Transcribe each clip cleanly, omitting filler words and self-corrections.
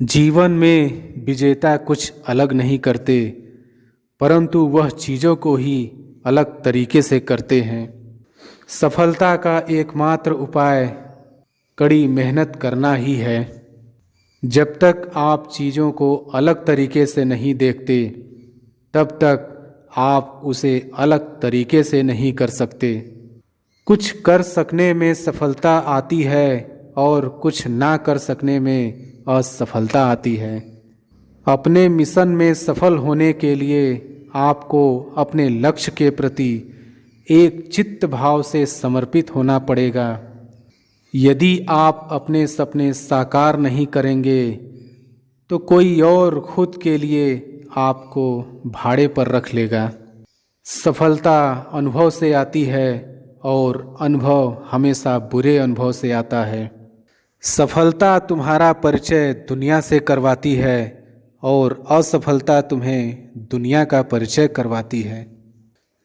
जीवन में विजेता कुछ अलग नहीं करते, परंतु वह चीज़ों को ही अलग तरीके से करते हैं। सफलता का एकमात्र उपाय कड़ी मेहनत करना ही है। जब तक आप चीज़ों को अलग तरीके से नहीं देखते, तब तक आप उसे अलग तरीके से नहीं कर सकते। कुछ कर सकने में सफलता आती है और कुछ ना कर सकने में असफलता आती है। अपने मिशन में सफल होने के लिए आपको अपने लक्ष्य के प्रति एक चित्त भाव से समर्पित होना पड़ेगा। यदि आप अपने सपने साकार नहीं करेंगे तो कोई और खुद के लिए आपको भाड़े पर रख लेगा। सफलता अनुभव से आती है और अनुभव हमेशा बुरे अनुभव से आता है। सफलता तुम्हारा परिचय दुनिया से करवाती है और असफलता तुम्हें दुनिया का परिचय करवाती है।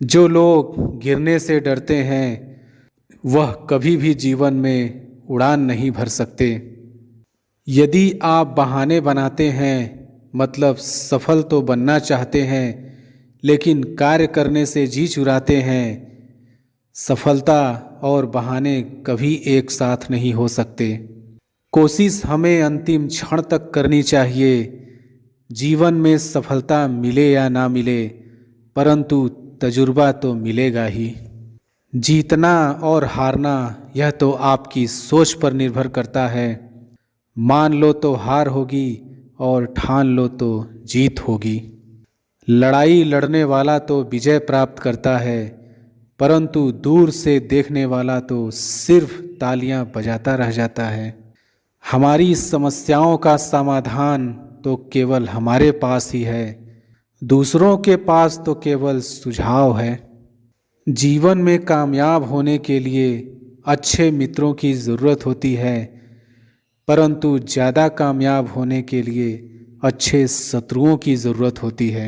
जो लोग गिरने से डरते हैं वह कभी भी जीवन में उड़ान नहीं भर सकते। यदि आप बहाने बनाते हैं, मतलब सफल तो बनना चाहते हैं लेकिन कार्य करने से जी चुराते हैं, सफलता और बहाने कभी एक साथ नहीं हो सकते। कोशिश हमें अंतिम क्षण तक करनी चाहिए। जीवन में सफलता मिले या ना मिले, परंतु तजुर्बा तो मिलेगा ही। जीतना और हारना यह तो आपकी सोच पर निर्भर करता है। मान लो तो हार होगी और ठान लो तो जीत होगी। लड़ाई लड़ने वाला तो विजय प्राप्त करता है, परंतु दूर से देखने वाला तो सिर्फ तालियां बजाता रह जाता है। हमारी समस्याओं का समाधान तो केवल हमारे पास ही है, दूसरों के पास तो केवल सुझाव है। जीवन में कामयाब होने के लिए अच्छे मित्रों की ज़रूरत होती है, परंतु ज़्यादा कामयाब होने के लिए अच्छे शत्रुओं की ज़रूरत होती है।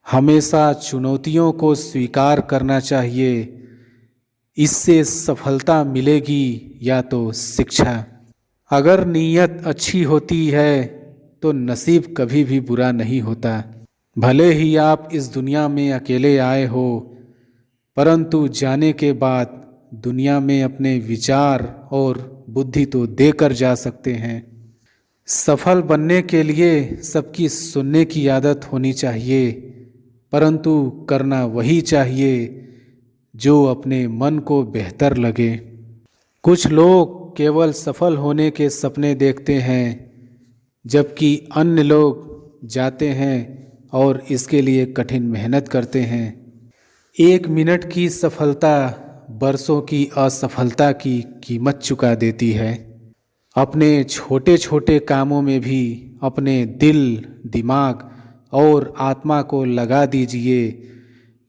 हमेशा चुनौतियों को स्वीकार करना चाहिए, इससे सफलता मिलेगी या तो शिक्षा। अगर नीयत अच्छी होती है तो नसीब कभी भी बुरा नहीं होता। भले ही आप इस दुनिया में अकेले आए हो, परंतु जाने के बाद दुनिया में अपने विचार और बुद्धि तो देकर जा सकते हैं। सफल बनने के लिए सबकी सुनने की आदत होनी चाहिए, परंतु करना वही चाहिए जो अपने मन को बेहतर लगे। कुछ लोग केवल सफल होने के सपने देखते हैं, जबकि अन्य लोग जाते हैं और इसके लिए कठिन मेहनत करते हैं। 1 मिनट की सफलता बरसों की असफलता की कीमत चुका देती है। अपने छोटे छोटे कामों में भी अपने दिल, दिमाग और आत्मा को लगा दीजिए,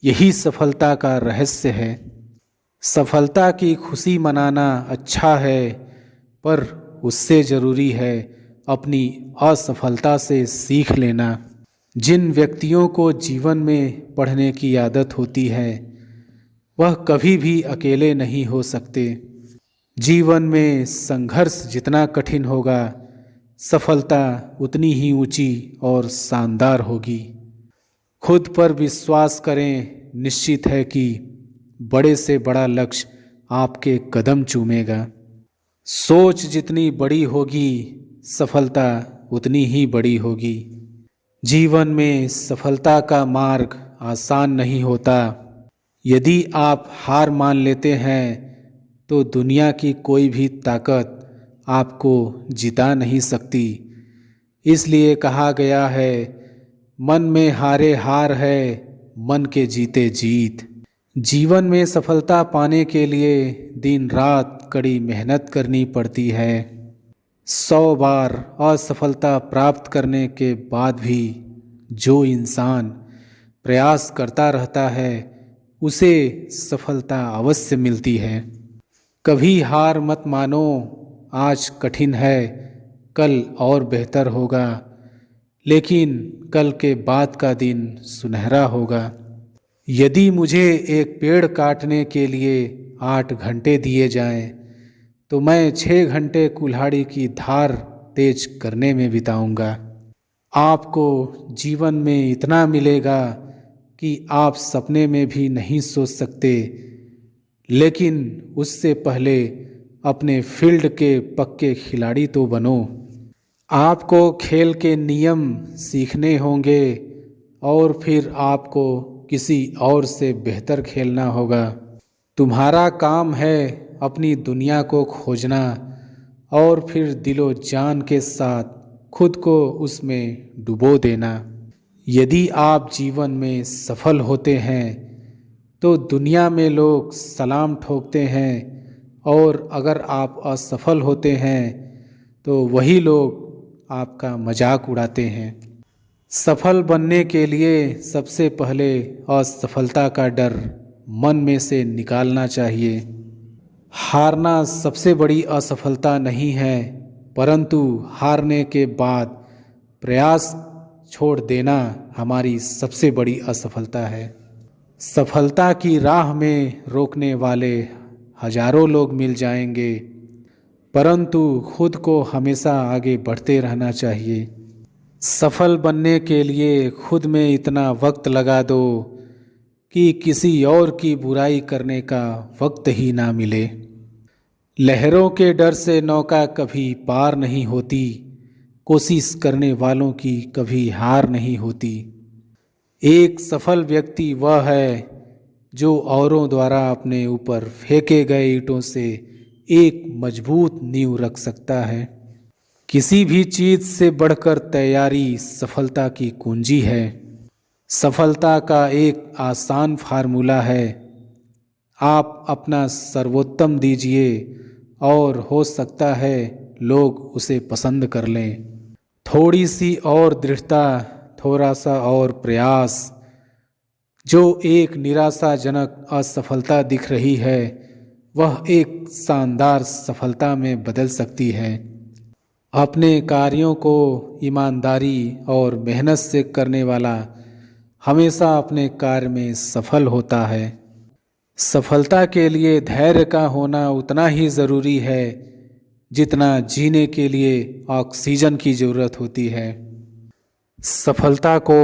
यही सफलता का रहस्य है। सफलता की खुशी मनाना अच्छा है, पर उससे ज़रूरी है अपनी असफलता से सीख लेना। जिन व्यक्तियों को जीवन में पढ़ने की आदत होती है वह कभी भी अकेले नहीं हो सकते। जीवन में संघर्ष जितना कठिन होगा, सफलता उतनी ही ऊंची और शानदार होगी। खुद पर विश्वास करें, निश्चित है कि बड़े से बड़ा लक्ष्य आपके कदम चूमेगा। सोच जितनी बड़ी होगी, सफलता उतनी ही बड़ी होगी। जीवन में सफलता का मार्ग आसान नहीं होता। यदि आप हार मान लेते हैं तो दुनिया की कोई भी ताकत आपको जिता नहीं सकती। इसलिए कहा गया है, मन में हारे हार है, मन के जीते जीत। जीवन में सफलता पाने के लिए दिन रात कड़ी मेहनत करनी पड़ती है। 100 बार असफलता प्राप्त करने के बाद भी जो इंसान प्रयास करता रहता है उसे सफलता अवश्य मिलती है। कभी हार मत मानो। आज कठिन है, कल और बेहतर होगा, लेकिन कल के बाद का दिन सुनहरा होगा। यदि मुझे एक पेड़ काटने के लिए 8 घंटे दिए जाएं, तो मैं 6 घंटे कुल्हाड़ी की धार तेज करने में बिताऊंगा। आपको जीवन में इतना मिलेगा कि आप सपने में भी नहीं सोच सकते, लेकिन उससे पहले अपने फील्ड के पक्के खिलाड़ी तो बनो। आपको खेल के नियम सीखने होंगे और फिर आपको किसी और से बेहतर खेलना होगा। तुम्हारा काम है अपनी दुनिया को खोजना और फिर दिलो जान के साथ खुद को उसमें डुबो देना। यदि आप जीवन में सफल होते हैं तो दुनिया में लोग सलाम ठोकते हैं, और अगर आप असफल होते हैं तो वही लोग आपका मजाक उड़ाते हैं। सफल बनने के लिए सबसे पहले असफलता का डर मन में से निकालना चाहिए। हारना सबसे बड़ी असफलता नहीं है, परंतु हारने के बाद प्रयास छोड़ देना हमारी सबसे बड़ी असफलता है। सफलता की राह में रोकने वाले हजारों लोग मिल जाएंगे, परंतु खुद को हमेशा आगे बढ़ते रहना चाहिए। सफल बनने के लिए खुद में इतना वक्त लगा दो कि किसी और की बुराई करने का वक्त ही ना मिले। लहरों के डर से नौका कभी पार नहीं होती, कोशिश करने वालों की कभी हार नहीं होती। एक सफल व्यक्ति वह है जो औरों द्वारा अपने ऊपर फेंके गए ईंटों से एक मजबूत नींव रख सकता है। किसी भी चीज से बढ़कर तैयारी सफलता की कुंजी है। सफलता का एक आसान फार्मूला है, आप अपना सर्वोत्तम दीजिए और हो सकता है लोग उसे पसंद कर लें। थोड़ी सी और दृढ़ता, थोड़ा सा और प्रयास, जो एक निराशाजनक असफलता दिख रही है वह एक शानदार सफलता में बदल सकती है। अपने कार्यों को ईमानदारी और मेहनत से करने वाला हमेशा अपने कार्य में सफल होता है। सफलता के लिए धैर्य का होना उतना ही ज़रूरी है जितना जीने के लिए ऑक्सीजन की ज़रूरत होती है। सफलता को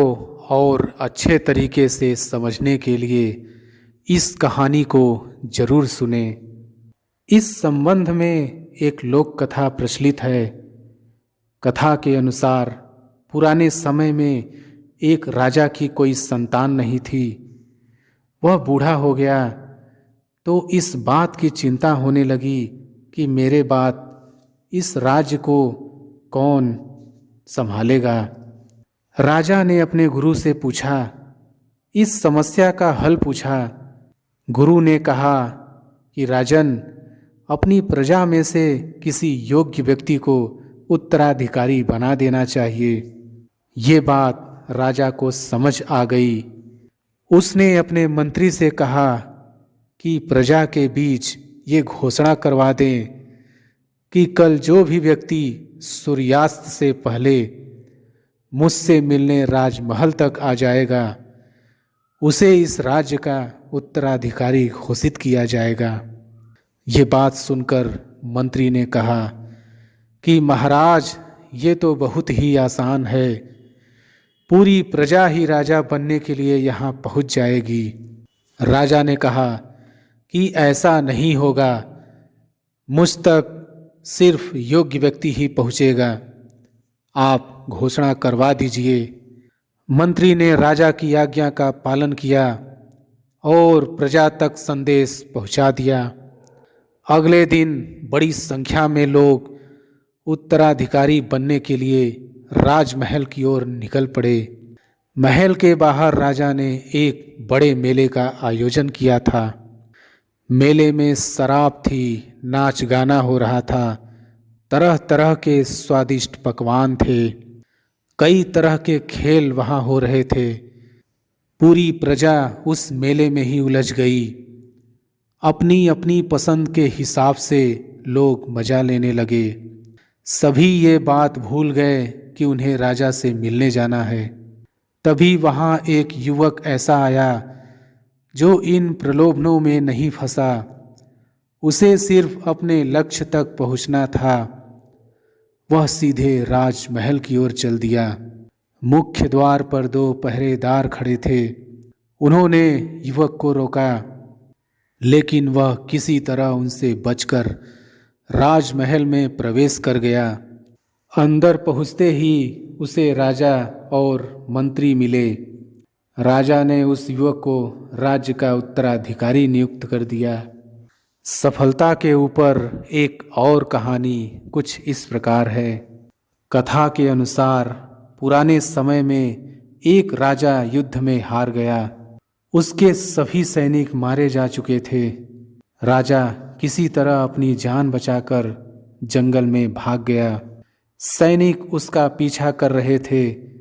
और अच्छे तरीके से समझने के लिए इस कहानी को जरूर सुने। इस संबंध में एक लोक कथा प्रचलित है। कथा के अनुसार पुराने समय में एक राजा की कोई संतान नहीं थी। वह बूढ़ा हो गया तो इस बात की चिंता होने लगी कि मेरे बाद इस राज्य को कौन संभालेगा। राजा ने अपने गुरु से पूछा, इस समस्या का हल पूछा। गुरु ने कहा कि राजन, अपनी प्रजा में से किसी योग्य व्यक्ति को उत्तराधिकारी बना देना चाहिए। ये बात राजा को समझ आ गई। उसने अपने मंत्री से कहा कि प्रजा के बीच ये घोषणा करवा दें कि कल जो भी व्यक्ति सूर्यास्त से पहले मुझसे मिलने राजमहल तक आ जाएगा उसे इस राज्य का उत्तराधिकारी घोषित किया जाएगा। ये बात सुनकर मंत्री ने कहा कि महाराज, ये तो बहुत ही आसान है। पूरी प्रजा ही राजा बनने के लिए यहाँ पहुँच जाएगी। राजा ने कहा कि ऐसा नहीं होगा, मुझ तक सिर्फ योग्य व्यक्ति ही पहुँचेगा। आप घोषणा करवा दीजिए। मंत्री ने राजा की आज्ञा का पालन किया और प्रजा तक संदेश पहुँचा दिया। अगले दिन बड़ी संख्या में लोग उत्तराधिकारी बनने के लिए राजमहल की ओर निकल पड़े। महल के बाहर राजा ने एक बड़े मेले का आयोजन किया था। मेले में शराब थी, नाच गाना हो रहा था, तरह तरह के स्वादिष्ट पकवान थे, कई तरह के खेल वहाँ हो रहे थे। पूरी प्रजा उस मेले में ही उलझ गई। अपनी अपनी पसंद के हिसाब से लोग मजा लेने लगे। सभी ये बात भूल गए कि उन्हें राजा से मिलने जाना है। तभी वहाँ एक युवक ऐसा आया जो इन प्रलोभनों में नहीं फंसा। उसे सिर्फ अपने लक्ष्य तक पहुँचना था। वह सीधे राजमहल की ओर चल दिया। मुख्य द्वार पर 2 पहरेदार खड़े थे। उन्होंने युवक को रोका, लेकिन वह किसी तरह उनसे बचकर राजमहल में प्रवेश कर गया। अंदर पहुँचते ही उसे राजा और मंत्री मिले। राजा ने उस युवक को राज्य का उत्तराधिकारी नियुक्त कर दिया। सफलता के ऊपर एक और कहानी कुछ इस प्रकार है। कथा के अनुसार पुराने समय में एक राजा युद्ध में हार गया। उसके सभी सैनिक मारे जा चुके थे। राजा किसी तरह अपनी जान बचाकर जंगल में भाग गया। सैनिक उसका पीछा कर रहे थे।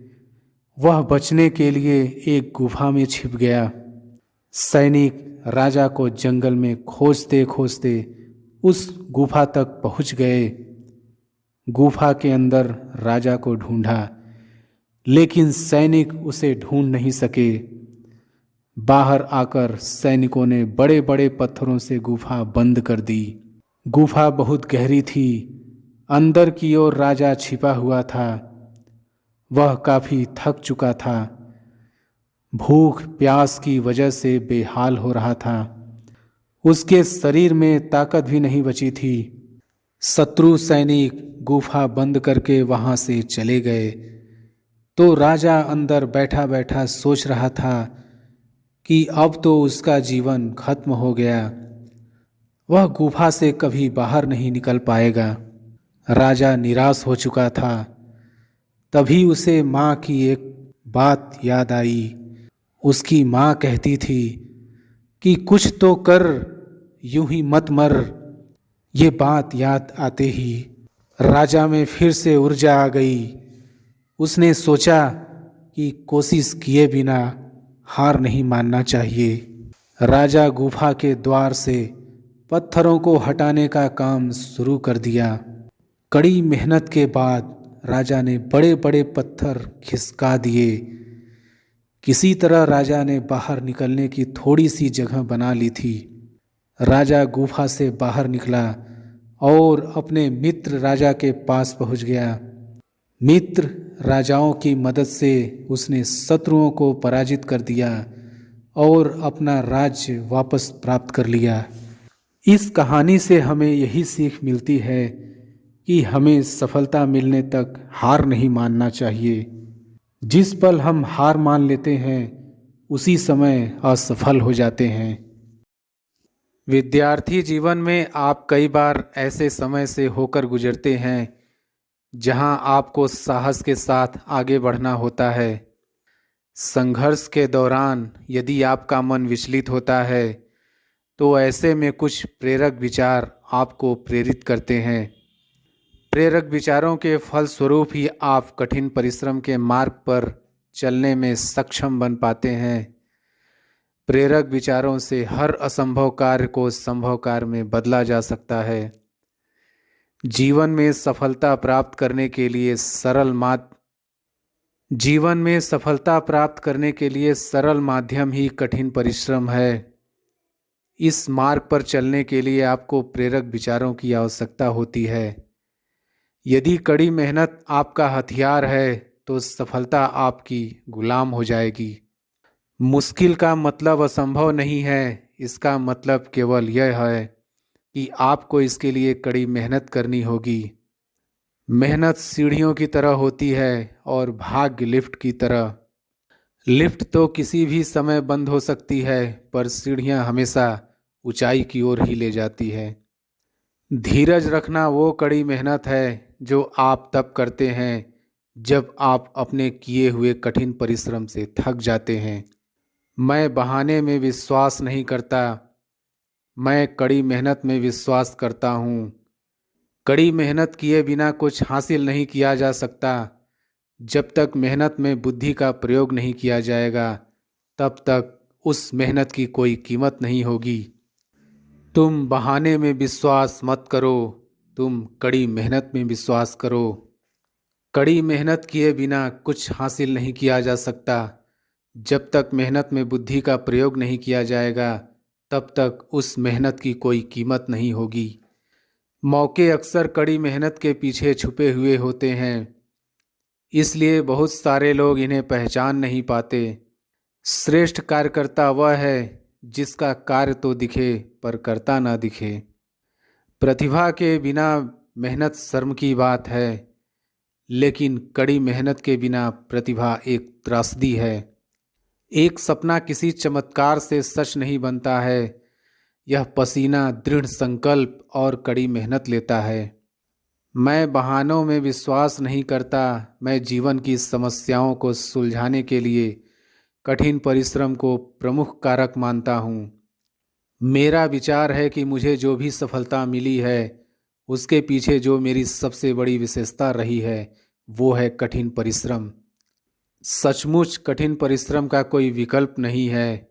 वह बचने के लिए एक गुफा में छिप गया। सैनिक राजा को जंगल में खोजते खोजते उस गुफा तक पहुंच गए। गुफा के अंदर राजा को ढूंढा, लेकिन सैनिक उसे ढूंढ नहीं सके। बाहर आकर सैनिकों ने बड़े बड़े पत्थरों से गुफा बंद कर दी। गुफा बहुत गहरी थी। अंदर की ओर राजा छिपा हुआ था। वह काफी थक चुका था। भूख प्यास की वजह से बेहाल हो रहा था। उसके शरीर में ताकत भी नहीं बची थी। शत्रु सैनिक गुफा बंद करके वहां से चले गए तो राजा अंदर बैठा बैठा सोच रहा था कि अब तो उसका जीवन खत्म हो गया। वह गुफा से कभी बाहर नहीं निकल पाएगा। राजा निराश हो चुका था। तभी उसे माँ की एक बात याद आई। उसकी माँ कहती थी कि कुछ तो कर, यूं ही मत मर। ये बात याद आते ही राजा में फिर से ऊर्जा आ गई। उसने सोचा कि कोशिश किए बिना हार नहीं मानना चाहिए। राजा गुफा के द्वार से पत्थरों को हटाने का काम शुरू कर दिया। कड़ी मेहनत के बाद राजा ने बड़े बड़े पत्थर खिसका दिए। किसी तरह राजा ने बाहर निकलने की थोड़ी सी जगह बना ली थी। राजा गुफा से बाहर निकला और अपने मित्र राजा के पास पहुंच गया। मित्र राजाओं की मदद से उसने शत्रुओं को पराजित कर दिया और अपना राज्य वापस प्राप्त कर लिया। इस कहानी से हमें यही सीख मिलती है कि हमें सफलता मिलने तक हार नहीं मानना चाहिए। जिस पल हम हार मान लेते हैं उसी समय असफल हो जाते हैं। विद्यार्थी जीवन में आप कई बार ऐसे समय से होकर गुजरते हैं जहां आपको साहस के साथ आगे बढ़ना होता है। संघर्ष के दौरान यदि आपका मन विचलित होता है तो ऐसे में कुछ प्रेरक विचार आपको प्रेरित करते हैं। प्रेरक विचारों के फलस्वरूप ही आप कठिन परिश्रम के मार्ग पर चलने में सक्षम बन पाते हैं। प्रेरक विचारों से हर असंभव कार्य को संभव कार्य में बदला जा सकता है। जीवन में सफलता प्राप्त करने के लिए सरल माध्यम ही कठिन परिश्रम है। इस मार्ग पर चलने के लिए आपको प्रेरक विचारों की आवश्यकता होती है। यदि कड़ी मेहनत आपका हथियार है तो सफलता आपकी गुलाम हो जाएगी। मुश्किल का मतलब असंभव नहीं है, इसका मतलब केवल यह है कि आपको इसके लिए कड़ी मेहनत करनी होगी। मेहनत सीढ़ियों की तरह होती है और भाग्य लिफ्ट की तरह। लिफ्ट तो किसी भी समय बंद हो सकती है, पर सीढ़ियां हमेशा ऊंचाई की ओर ही ले जाती है। धीरज रखना वो कड़ी मेहनत है जो आप तब करते हैं जब आप अपने किए हुए कठिन परिश्रम से थक जाते हैं। मैं बहाने में विश्वास नहीं करता, मैं कड़ी मेहनत में विश्वास करता हूँ। कड़ी मेहनत किए बिना कुछ हासिल नहीं किया जा सकता। जब तक मेहनत में बुद्धि का प्रयोग नहीं किया जाएगा तब तक उस मेहनत की कोई कीमत नहीं होगी। तुम बहाने में विश्वास मत करो, तुम कड़ी मेहनत में विश्वास करो। कड़ी मेहनत किए बिना कुछ हासिल नहीं किया जा सकता। जब तक मेहनत में बुद्धि का प्रयोग नहीं किया जाएगा तब तक उस मेहनत की कोई कीमत नहीं होगी। मौके अक्सर कड़ी मेहनत के पीछे छुपे हुए होते हैं, इसलिए बहुत सारे लोग इन्हें पहचान नहीं पाते। श्रेष्ठ कार्यकर्ता वह है जिसका कार्य तो दिखे पर करता ना दिखे। प्रतिभा के बिना मेहनत शर्म की बात है, लेकिन कड़ी मेहनत के बिना प्रतिभा एक त्रासदी है। एक सपना किसी चमत्कार से सच नहीं बनता है, यह पसीना, दृढ़ संकल्प और कड़ी मेहनत लेता है। मैं बहानों में विश्वास नहीं करता, मैं जीवन की समस्याओं को सुलझाने के लिए कठिन परिश्रम को प्रमुख कारक मानता हूँ। मेरा विचार है कि मुझे जो भी सफलता मिली है उसके पीछे जो मेरी सबसे बड़ी विशेषता रही है वो है कठिन परिश्रम। सचमुच कठिन परिश्रम का कोई विकल्प नहीं है।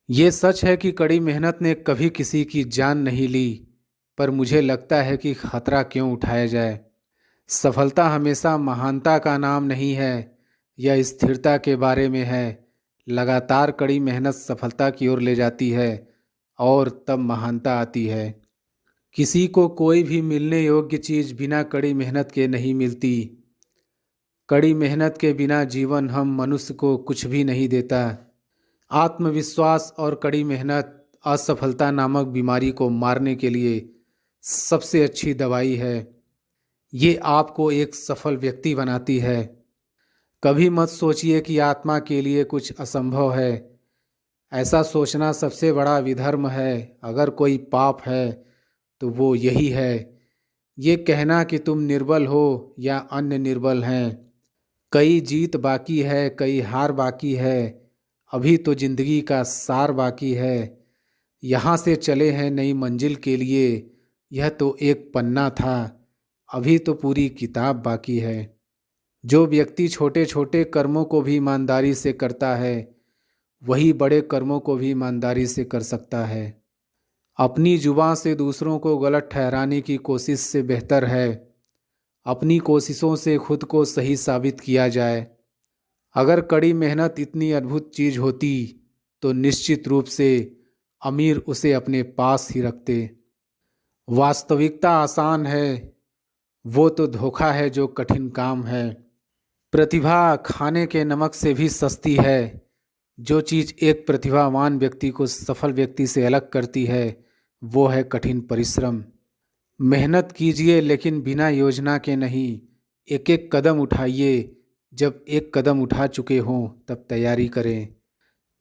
ये सच है कि कड़ी मेहनत ने कभी किसी की जान नहीं ली, पर मुझे लगता है कि खतरा क्यों उठाया जाए। सफलता हमेशा महानता का नाम नहीं है, यह स्थिरता के बारे में है। लगातार कड़ी मेहनत सफलता की ओर ले जाती है और तब महानता आती है। किसी को कोई भी मिलने योग्य चीज़ बिना कड़ी मेहनत के नहीं मिलती। कड़ी मेहनत के बिना जीवन हम मनुष्य को कुछ भी नहीं देता। आत्मविश्वास और कड़ी मेहनत असफलता नामक बीमारी को मारने के लिए सबसे अच्छी दवाई है। ये आपको एक सफल व्यक्ति बनाती है। कभी मत सोचिए कि आत्मा के लिए कुछ असंभव है। ऐसा सोचना सबसे बड़ा विधर्म है। अगर कोई पाप है तो वो यही है, ये कहना कि तुम निर्बल हो या अन्य निर्बल हैं। कई जीत बाकी है, कई हार बाकी है, अभी तो जिंदगी का सार बाकी है। यहाँ से चले हैं नई मंजिल के लिए, यह तो एक पन्ना था, अभी तो पूरी किताब बाकी है। जो व्यक्ति छोटे छोटे कर्मों को भी ईमानदारी से करता है वही बड़े कर्मों को भी ईमानदारी से कर सकता है। अपनी जुबान से दूसरों को गलत ठहराने की कोशिश से बेहतर है अपनी कोशिशों से खुद को सही साबित किया जाए। अगर कड़ी मेहनत इतनी अद्भुत चीज़ होती तो निश्चित रूप से अमीर उसे अपने पास ही रखते। वास्तविकता आसान है, वो तो धोखा है जो कठिन काम है। प्रतिभा खाने के नमक से भी सस्ती है। जो चीज़ एक प्रतिभावान व्यक्ति को सफल व्यक्ति से अलग करती है वो है कठिन परिश्रम। मेहनत कीजिए लेकिन बिना योजना के नहीं। एक एक कदम उठाइए, जब एक कदम उठा चुके हों तब तैयारी करें।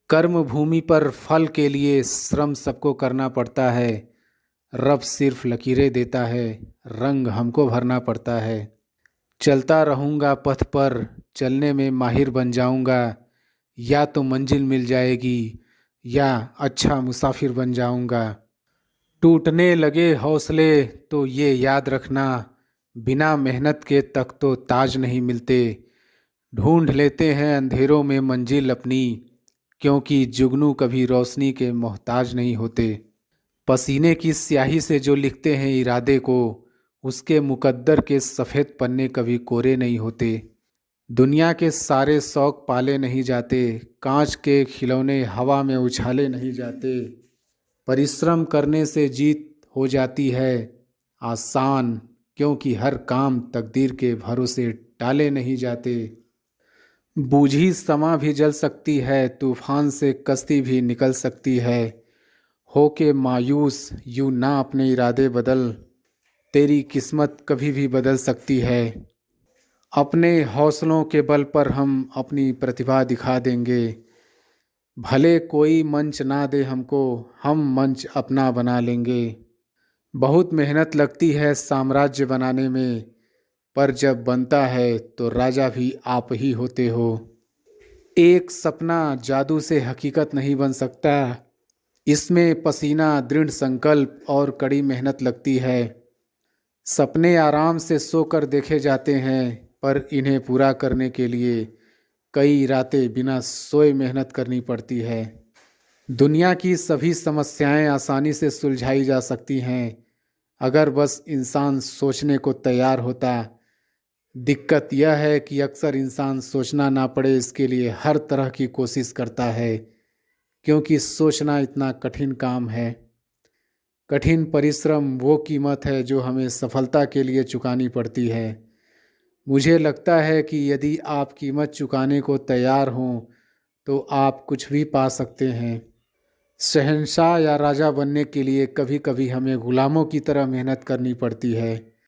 कर्म भूमि पर फल के लिए श्रम सबको करना पड़ता है। रब सिर्फ लकीरें देता है, रंग हमको भरना पड़ता है। चलता रहूँगा पथ पर, चलने में माहिर बन जाऊँगा। या तो मंजिल मिल जाएगी या अच्छा मुसाफिर बन जाऊँगा। टूटने लगे हौसले तो ये याद रखना, बिना मेहनत के तक तो ताज नहीं मिलते। ढूंढ लेते हैं अंधेरों में मंजिल अपनी, क्योंकि जुगनू कभी रोशनी के मोहताज नहीं होते। पसीने की स्याही से जो लिखते हैं इरादे को, उसके मुकद्दर के सफ़ेद पन्ने कभी कोरे नहीं होते। दुनिया के सारे शौक पाले नहीं जाते, कांच के खिलौने हवा में उछाले नहीं जाते। परिश्रम करने से जीत हो जाती है आसान, क्योंकि हर काम तकदीर के भरोसे टाले नहीं जाते। बूझी समा भी जल सकती है, तूफान से कश्ती भी निकल सकती है। होके मायूस यूं ना अपने इरादे बदल, तेरी किस्मत कभी भी बदल सकती है। अपने हौसलों के बल पर हम अपनी प्रतिभा दिखा देंगे। भले कोई मंच ना दे हमको, हम मंच अपना बना लेंगे। बहुत मेहनत लगती है साम्राज्य बनाने में, पर जब बनता है तो राजा भी आप ही होते हो। एक सपना जादू से हकीकत नहीं बन सकता, इसमें पसीना, दृढ़ संकल्प और कड़ी मेहनत लगती है। सपने आराम से सोकर देखे जाते हैं, पर इन्हें पूरा करने के लिए कई रातें बिना सोए मेहनत करनी पड़ती है। दुनिया की सभी समस्याएं आसानी से सुलझाई जा सकती हैं अगर बस इंसान सोचने को तैयार होता। दिक्कत यह है कि अक्सर इंसान सोचना ना पड़े इसके लिए हर तरह की कोशिश करता है, क्योंकि सोचना इतना कठिन काम है। कठिन परिश्रम वो कीमत है जो हमें सफलता के लिए चुकानी पड़ती है। मुझे लगता है कि यदि आप कीमत चुकाने को तैयार हों तो आप कुछ भी पा सकते हैं। शहंशाह या राजा बनने के लिए कभी कभी हमें गुलामों की तरह मेहनत करनी पड़ती है।